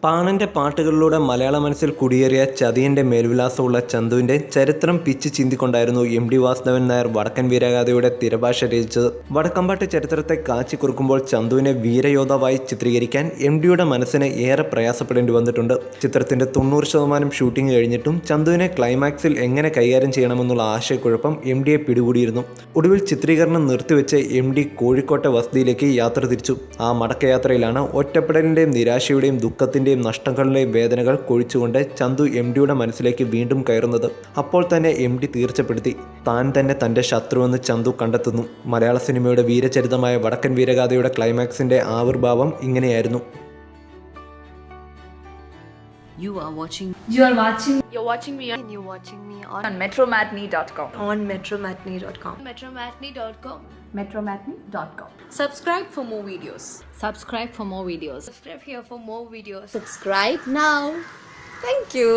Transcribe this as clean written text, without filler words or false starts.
പാണന്റെ പാട്ടുകളിലൂടെ മലയാള മനസ്സിൽ കുടിയേറിയ ചതിയന്റെ മേൽവിലാസമുള്ള ചന്തുവിന്റെ ചരിത്രം പിച്ച് ചിന്തിക്കൊണ്ടായിരുന്നു MD വാസുദേവൻ നായർ വടക്കൻ വീരഗാഥയുടെ തിരഭാഷ രചിച്ചത്. വടക്കമ്പാട്ട് ചരിത്രത്തെ കാച്ചിക്കുറുക്കുമ്പോൾ ചന്തുവിനെ വീരയോദ്ധാവായി ചിത്രീകരിക്കാൻ MDയുടെ മനസ്സിന് ഏറെ പ്രയാസപ്പെടേണ്ടി വന്നിട്ടുണ്ട്. ചിത്രത്തിന്റെ 90% ഷൂട്ടിംഗ് കഴിഞ്ഞിട്ടും ചന്തുവിനെ ക്ലൈമാക്സിൽ എങ്ങനെ കൈകാര്യം ചെയ്യണമെന്നുള്ള ആശയക്കുഴപ്പം MDയെ പിടികൂടിയിരുന്നു. ഒടുവിൽ ചിത്രീകരണം നിർത്തിവെച്ച് MD കോഴിക്കോട്ടെ വസതിയിലേക്ക് യാത്ര തിരിച്ചു. ആ മടക്കയാത്രയിലാണ് ഒറ്റപ്പെടലിന്റെയും നിരാശയുടെയും ദുഃഖത്തിന്റെയും നഷ്ടങ്ങളിലെയും വേദനകൾ കൊഴിച്ചുകൊണ്ട് ചന്തു MDയുടെ മനസ്സിലേക്ക് വീണ്ടും കയറുന്നത്. അപ്പോൾ തന്നെ MD തീർച്ചപ്പെടുത്തി, താൻ തന്നെ തൻ്റെ ശത്രുവെന്ന് ചന്തു കണ്ടെത്തുന്നു. മലയാള സിനിമയുടെ വീരചരിതമായ വടക്കൻ വീരഗാഥയുടെ ക്ലൈമാക്സിന്റെ ആവിർഭാവം ഇങ്ങനെയായിരുന്നു. You're watching me on metromatney.com. metromatney.com. Subscribe for more videos. Subscribe for more videos. Subscribe here for more videos. Subscribe now. Thank you.